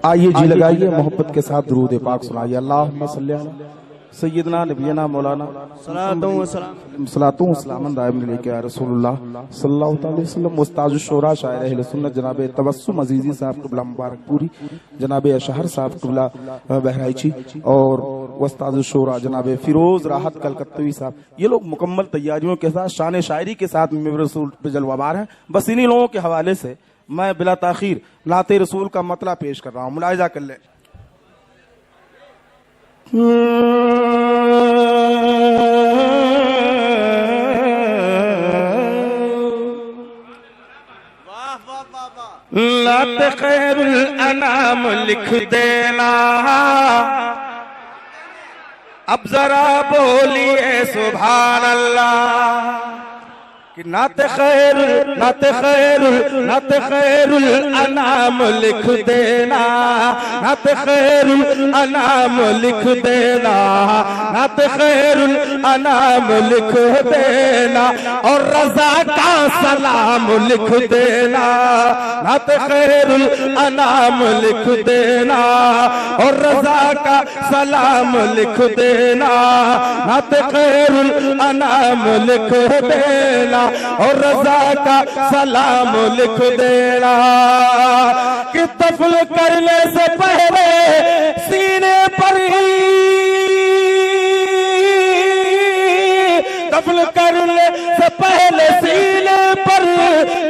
आइए जी लगाइए मोहब्बत के साथ दुरूद पाक सुनाइए। अल्लाहुम्मा सल्ली अला सय्यदना नबीना मौलाना सलातु सलामन दायम अलैका या रसूलुल्लाह सल्लल्लाहु अलैहि वसल्लम। उस्तादुश शोरा शायर अहले सुन्नत जनाब तबस्सुम अजीजी साहब क़िबला मुबारकपुरी, जनाब अशहर साहब क़िबला बहराइची और उस्तादुश शोरा जनाब फिरोज राहत कलकत्तवी साहब, ये लोग मुकम्मल तैयारियों के साथ शान शायरी के साथ मेरे रसूल पे जलवाबार हैं। बस इन्हीं लोगों के हवाले से मैं बिला ताखीर नाते रसूल का मतला पेश कर रहा हूँ, मुलाहिजा कर ले। नाते खैरुल अनाम लिख देना, अब जरा बोलिए सुभान अल्लाह। नाते खैरुल अनाम लिख देना, नाते खैरुल अनाम लिख देना, नाते खैरुल अनाम लिख देना और रजा का सलाम लिख देना। नाते खैरुल अनाम लिख देना और रजा का सलाम लिख देना, नाते खैरुल अनाम लिख देना और रजा का सलाम लिख देना। कि दफन करने से पहले सीने पर ही, दफन करने से पहले सीने पर,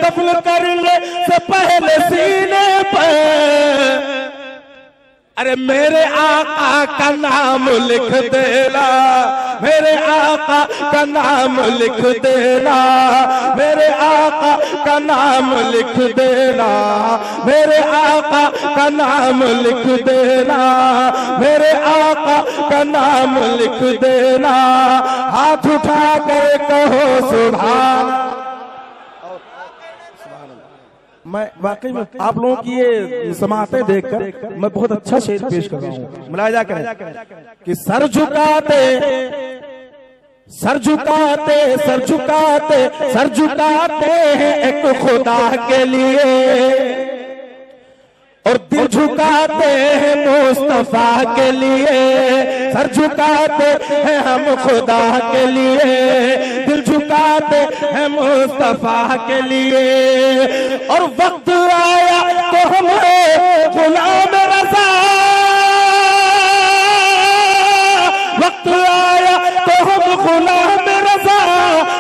दफन करने से पहले सीने पर अरे मेरे आका का नाम लिख देना, मेरे आका का नाम लिख देना, मेरे आका का नाम लिख देना, मेरे आका का नाम लिख देना, मेरे आका का नाम लिख देना। हाथ उठा कर कहो सुभान। मैं वाकई में आप लोगों की ये समातें देखकर मैं बहुत अच्छा शेर पेश कर रहा हूँ, मुलाहिजा करें कि सर झुकाते सर झुकाते सर झुकाते सर झुकाते हैं एक खुदा के लिए और दिल झुकाते हैं मुस्तफा के लिए। सर झुकाते हैं हम खुदा के लिए, दिल झुकाते हैं मुस्तफा के लिए और वक्त आया तो हमें गुलाम रज़ा, वक्त आया तो हम गुलाम रज़ा,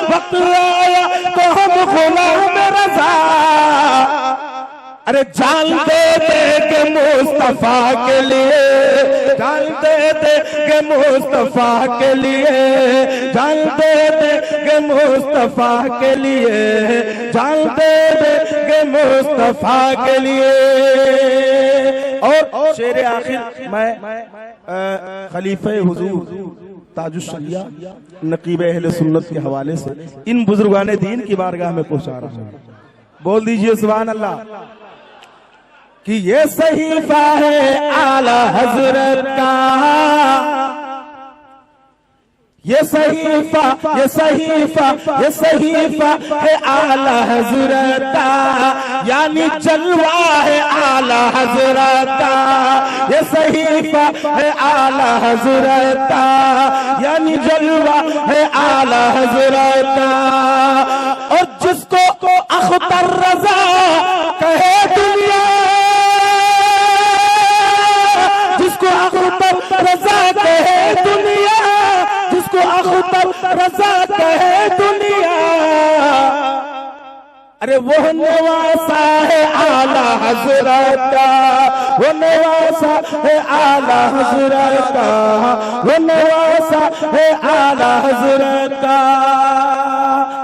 वक्त आया तो हम गुलाम रज़ा। अरे जान दे देंगे मुस्तफा के लिए, जान दे देंगे मुस्तफा के लिए, जान दे देंगे मुस्तफा के लिए, जान दे देंगे मुस्तफा के लिए। और शेर आखिर मैं खलीफे हुजूर ताजुश शरिया नकीब अहले सुन्नत के हवाले से इन बुजुर्गाने दीन की बारगाह में पहुंचा रहा हूं। बोल दीजिए सुभान अल्लाह। कि ये सहीफा है आला हजरत का, ये सहीफा ये सहीफा ये सहीफा है आला हजरत का, यानी जलवा है आला हजरत का। ये सहीफा है आला हजरत का, यानी जलवा है आला हजरत का। और जिसको अख्तर रजा कहे दुनिया, जिसको अख्तर रजा कहे दुनिया, जिसको अख्तर रजा कहे दुनिया, अरे वो नवासा है आला हजरत का, वो नवासा है आला हजरत का, वो नवासा है आला हजरत का।